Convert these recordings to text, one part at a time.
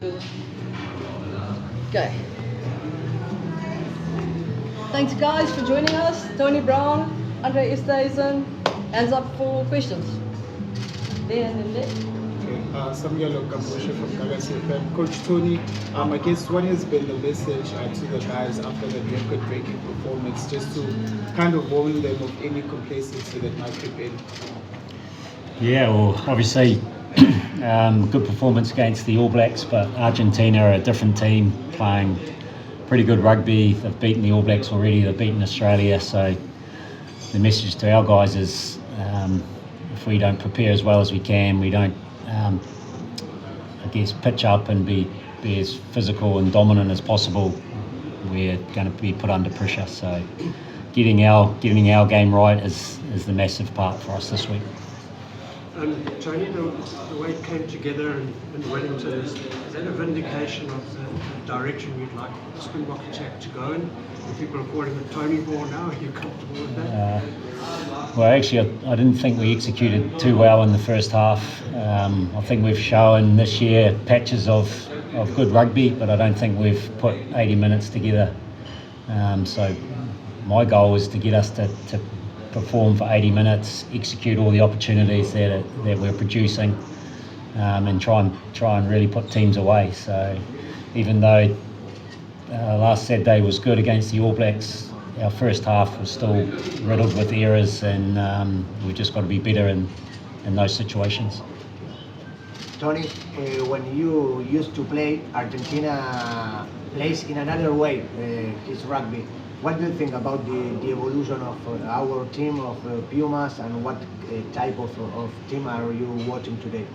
Okay. Thanks guys for joining us. Tony Brown, Andre Esterhuizen. Hands up for questions. There and then there. Samuel Okamboshe from Galaxy FM. Coach Tony, I guess what has been the message to the guys after the record-breaking performance, just to kind of warn them of any complacency that might creep in? Yeah, well, obviously, good performance against the All Blacks, but Argentina are a different team playing pretty good rugby. They've beaten the All Blacks already, they've beaten Australia, so the message to our guys is if we don't prepare as well as we can, we don't, I guess, pitch up and be as physical and dominant as possible, we're going to be put under pressure. So getting our game right is the massive part for us this week. Tony, the way it came together in Wellington, is that a vindication of the direction you'd like the Springbok attack to go in? People are calling it Tony ball now. Are you comfortable with that? Well, actually, I didn't think we executed too well in the first half. I think we've shown this year patches of good rugby, but I don't think we've put 80 minutes together. So my goal is to get us to perform for 80 minutes, execute all the opportunities that we're producing, and try and really put teams away. So even though last Saturday was good against the All Blacks, our first half was still riddled with errors, and we've just got to be better in those situations. Tony, when you used to play, Argentina plays in another way his rugby. What do you think about the evolution of our team of Pumas, and what type of team are you watching today?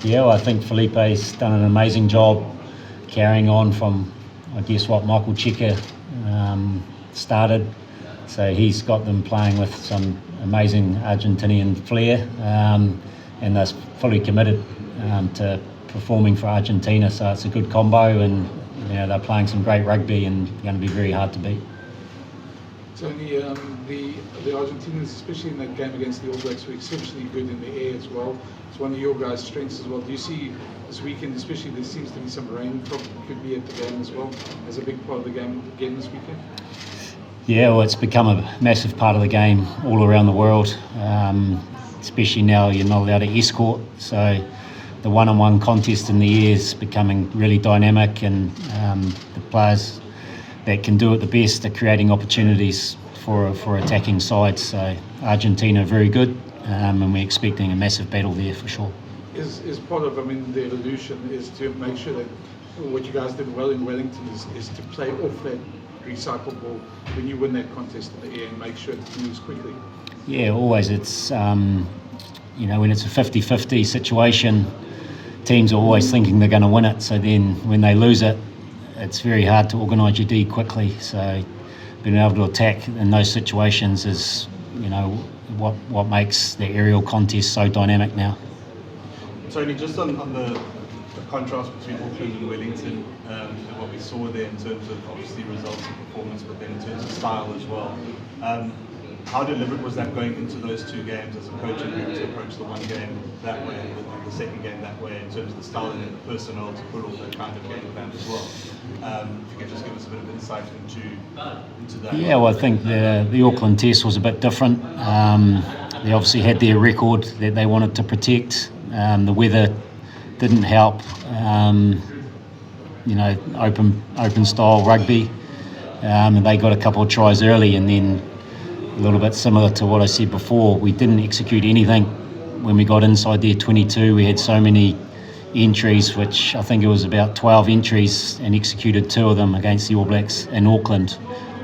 Yeah, well, I think Felipe's done an amazing job carrying on from, I guess, what Michael Cheika started. So he's got them playing with some amazing Argentinian flair, and they're fully committed to performing for Argentina. So it's a good combo, and they're playing some great rugby and going to be very hard to beat. Tony, the Argentinians, especially in that game against the All Blacks, were exceptionally good in the air as well. It's one of your guys' strengths as well. Do you see this weekend, especially there seems to be some rain, could be at the game as well, as a big part of the game again this weekend? Yeah, well, it's become a massive part of the game all around the world, especially now you're not allowed to escort. So the one-on-one contest in the air is becoming really dynamic, and the players that can do it the best are creating opportunities for attacking sides. So Argentina are very good, and we're expecting a massive battle there for sure. Is part of, the evolution is to make sure that what you guys did well in Wellington is to play off that recycle ball when you win that contest in the air and make sure it moves quickly. Yeah, always. It's when it's a 50-50 situation, teams are always thinking they're going to win it. So then when they lose it, it's very hard to organise your D quickly. So being able to attack in those situations is, what makes the aerial contest so dynamic now. Tony, just on the contrast between Auckland and Wellington, and what we saw there in terms of obviously results and performance, but then in terms of style as well. How deliberate was that going into those two games as a coach and to approach the one game that way and the second game that way, in terms of the style and the personnel to pull off that kind of game plan as well? If you could just give us a bit of insight into that. Yeah, well, I think the Auckland test was a bit different. They obviously had their record that they wanted to protect. The weather didn't help. Open style rugby, and they got a couple of tries early, and then a little bit similar to what I said before, we didn't execute anything when we got inside their 22. We had so many entries, which I think it was about 12 entries, and executed 2 of them against the All Blacks in Auckland.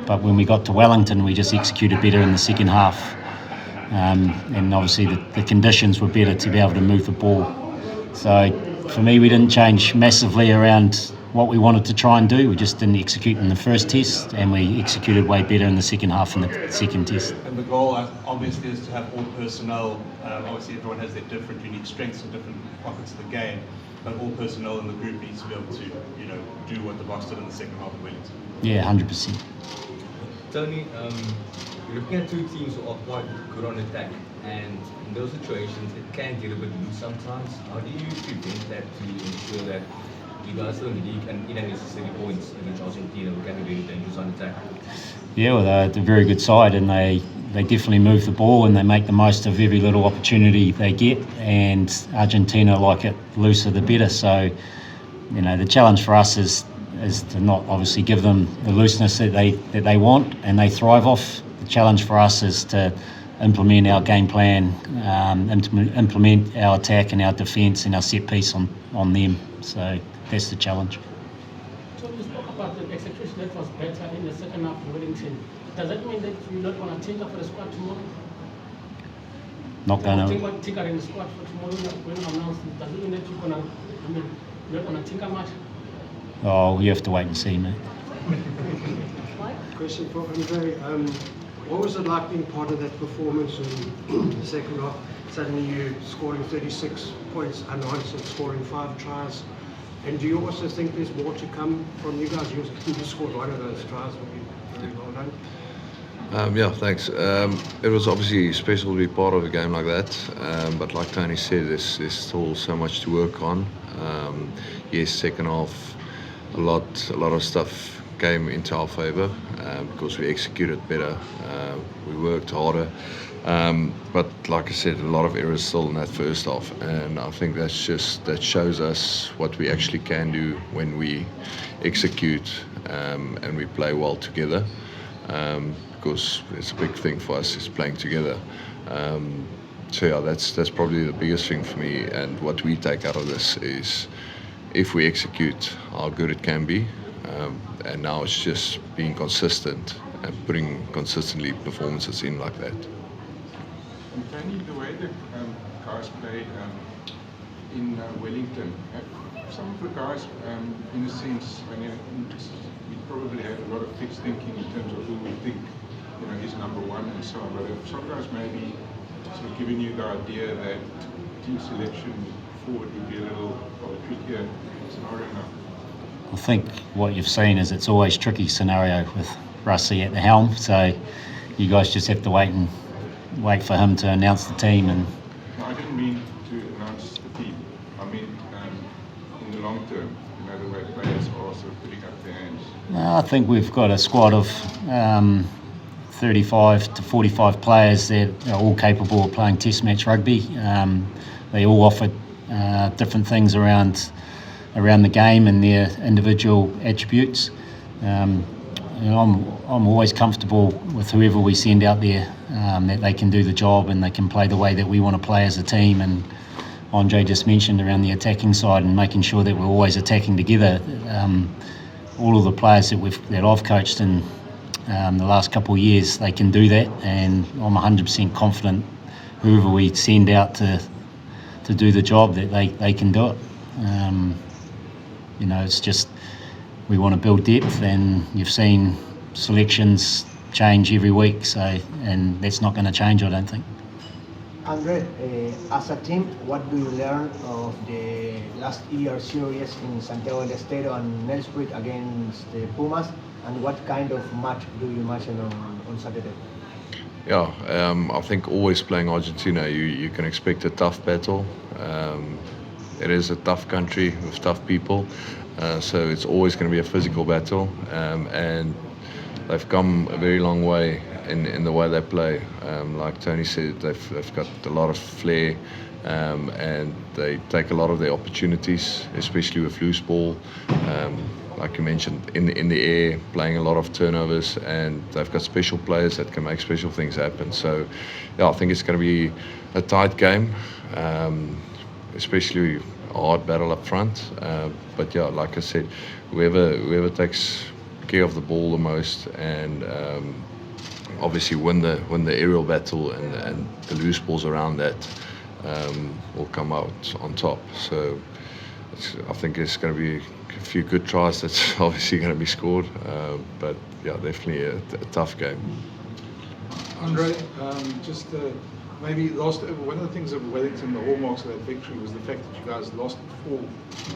But when we got to Wellington, we just executed better in the second half, and obviously the conditions were better to be able to move the ball. So for me, we didn't change massively around what we wanted to try and do. We just didn't execute in the first test, and we executed way better in the second half in the second test. And the goal obviously is to have all personnel. Obviously everyone has their different unique strengths in different pockets of the game, but all personnel in the group needs to be able to do what the Boks did in the second half of Wellington. Yeah, 100%. Tony, you're looking at two teams who are quite good on attack, and in those situations it can get a bit loose sometimes. How do you prevent that to ensure that you guys still in the league and in unnecessary points against Argentina, who can be very dangerous on attack. Yeah, well, they're a very good side, and they definitely move the ball and they make the most of every little opportunity they get. And Argentina like it looser the better. So, you know, the challenge for us is to not obviously give them the looseness that they want and they thrive off. The challenge for us is to implement our game plan, implement our attack and our defence and our set piece on them. So that's the challenge. So you spoke about the execution that was better in the second half of Wellington. Does that mean that you're not going to tinker for the squad tomorrow? Not going to. Tinker in the squad for tomorrow when announced. Does it mean that you're not going to tinker much? Oh, you have to wait and see, mate. Question for Andre. What was it like being part of that performance in the second half? Suddenly you scoring 36 points unanswered, scoring 5 tries. And do you also think there's more to come from you guys? You scored one of those tries, very well done. Yeah, thanks. It was obviously special to be part of a game like that, but like Tony said, there's still so much to work on. Yes, second half, a lot of stuff came into our favour because we executed better, we worked harder. But like I said, a lot of errors still in that first half, and I think that shows us what we actually can do when we execute and we play well together. Because it's a big thing for us is playing together. So yeah, that's probably the biggest thing for me. And what we take out of this is if we execute, how good it can be. And now it's just being consistent and putting consistently performances in like that. And Tony, the way that guys play in Wellington, some of the guys, in a sense, we probably have a lot of fixed thinking in terms of who we think, is number one and so on. But if some guys maybe sort of giving you the idea that team selection forward would be a little of a trickier scenario now. I think what you've seen is it's always a tricky scenario with Rusty at the helm. So you guys just have to wait for him to announce the team. And no, I didn't mean to announce the team. I mean in the long term, the way players are sort of putting up their hands. I think we've got a squad of 35 to 45 players that are all capable of playing Test match rugby. They all offer different things around the game and their individual attributes. I'm always comfortable with whoever we send out there, that they can do the job and they can play the way that we want to play as a team. And Andre just mentioned around the attacking side and making sure that we're always attacking together. All of the players that I've coached in the last couple of years, they can do that, and I'm 100% confident whoever we send out to do the job that they can do it. It's just we want to build depth, and you've seen selections change every week, and that's not going to change, I don't think. Andre, as a team, what do you learn of the last year series in Santiago del Estero and Nelspruit against the Pumas, and what kind of match do you imagine on Saturday? Yeah, I think always playing Argentina, you can expect a tough battle. It is a tough country with tough people, so it's always going to be a physical battle, and they've come a very long way in the way they play. Like Tony said, they've got a lot of flair, and they take a lot of their opportunities, especially with loose ball. Like you mentioned, in the air, playing a lot of turnovers, and they've got special players that can make special things happen. So, yeah, I think it's going to be a tight game, especially a hard battle up front. But yeah, like I said, whoever takes care of the ball the most and obviously win the aerial battle and the loose balls around that will come out on top. So I think it's going to be a few good tries that's obviously going to be scored, but yeah, definitely a tough game. Andre, maybe one of the things of Wellington, the hallmarks of that victory was the fact that you guys lost 4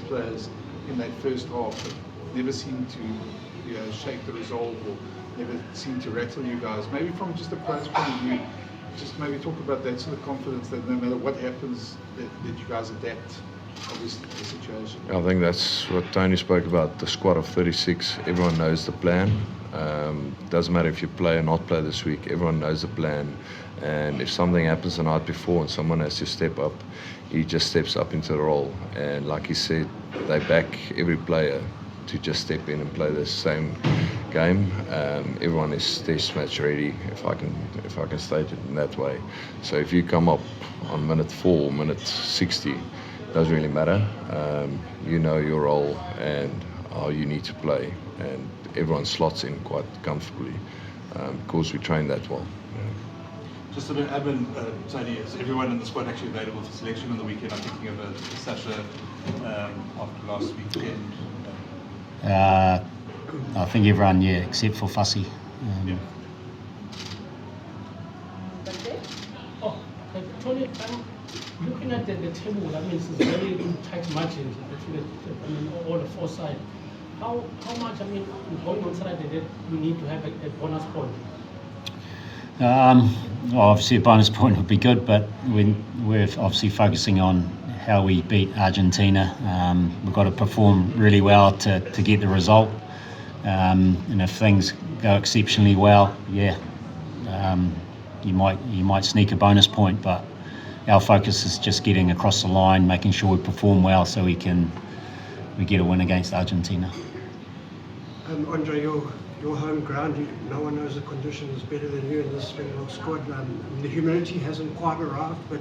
players in that first half, but never seemed to shake the resolve or never seemed to rattle you guys. Maybe from just a player's point of view, just maybe talk about that sort of confidence that no matter what happens, that you guys adapt obviously the situation. I think that's what Tony spoke about, the squad of 36. Everyone knows the plan. Doesn't matter if you play or not play this week, everyone knows the plan. And if something happens the night before and someone has to step up, he just steps up into the role. And like he said, they back every player to just step in and play the same game. Everyone is test match ready, if I can state it in that way. So if you come up on minute 4, minute 60, doesn't really matter. You know your role and how you need to play, and everyone slots in quite comfortably because we train that well. Just a bit of admin, Tony, is everyone in the squad actually available for selection on the weekend? I'm thinking of Sasha after last weekend. I think everyone, yeah, except for Fussy. Yeah. Oh, Tony, I'm looking at the table. I mean, it's very tight margins between all the four sides. How much, I mean, going on Saturday, that we need to have a bonus point? Well, obviously a bonus point would be good, but we're obviously focusing on how we beat Argentina. We've got to perform really well to get the result. And if things go exceptionally well, yeah, you might sneak a bonus point, but our focus is just getting across the line, making sure we perform well so we get a win against Argentina. Andre, your home ground, no one knows the conditions better than you in this Springbok squad. The humidity hasn't quite arrived, but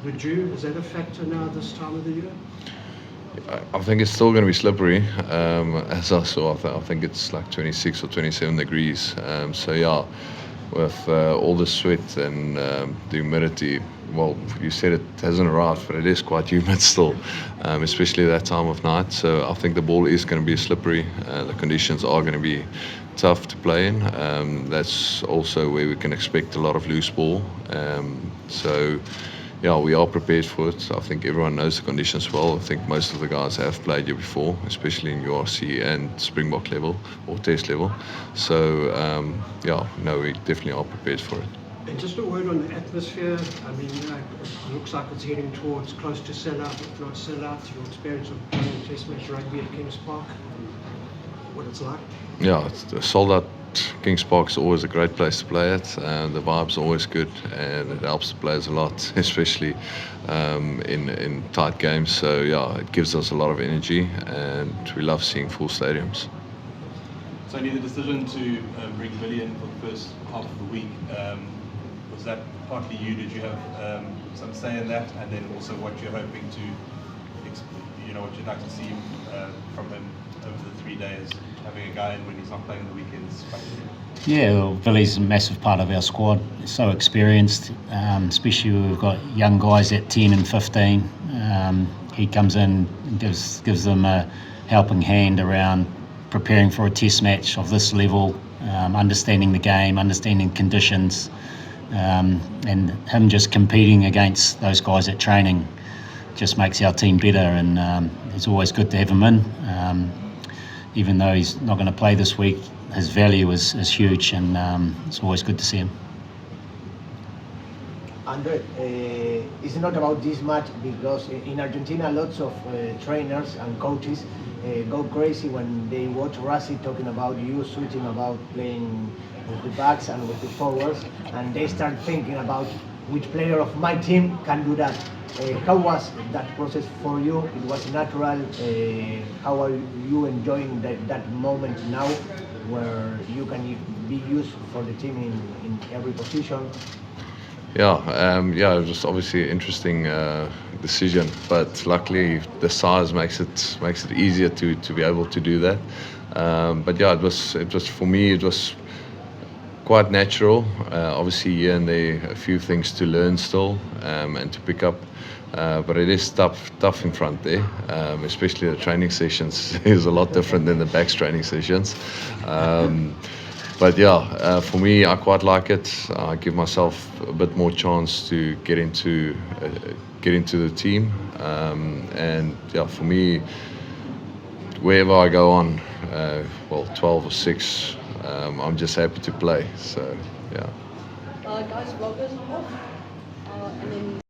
the dew, is that a factor now this time of the year? I think it's still going to be slippery. As I saw, I think it's like 26 or 27 degrees. So yeah, with all the sweat and the humidity, well, you said it hasn't arrived, but it is quite humid still, especially that time of night. So I think the ball is going to be slippery. The conditions are going to be tough to play in. That's also where we can expect a lot of loose ball. So yeah, we are prepared for it. I think everyone knows the conditions well. I think most of the guys have played here before, especially in URC and Springbok level or Test level. So yeah, no, we definitely are prepared for it. And just a word on the atmosphere. I mean, it looks like it's heading towards close to sellout, if not sellout. Your experience of playing Test match rugby at Kings Park, what it's like? Yeah, it's sold out. Kings Park is always a great place to play at. The vibe's always good, and it helps the players a lot, especially in tight games. So yeah, it gives us a lot of energy, and we love seeing full stadiums. Tony, the decision to bring Billy in for the first half of the week, was that partly you? Did you have some say in that? And then also what you're hoping to, what you'd like to see from him over the 3 days, having a guy in when he's not playing on the weekends? Yeah, well, Billy's a massive part of our squad. He's so experienced, especially we've got young guys at 10 and 15. He comes in and gives them a helping hand around preparing for a test match of this level, understanding the game, understanding conditions, and him just competing against those guys at training just makes our team better, and it's always good to have him in. Even though he's not going to play this week, his value is huge, and it's always good to see him. Andre, it's not about this match because in Argentina lots of trainers and coaches go crazy when they watch Rassi talking about you switching about playing with the backs and with the forwards, and they start thinking about which player of my team can do that. How was that process for you? It was natural. How are you enjoying that moment now where you can be used for the team in every position? Yeah, it was obviously an interesting decision, but luckily the size makes it easier to be able to do that. But yeah, it was for me, it was quite natural. Obviously here and there a few things to learn still and to pick up. But it is tough in front there, especially the training sessions is a lot different than the backs training sessions. But yeah, for me, I quite like it. I give myself a bit more chance to get into the team, and yeah, for me, wherever I go on, 12 or 6, I'm just happy to play. So yeah. Guys, bloggers off, and then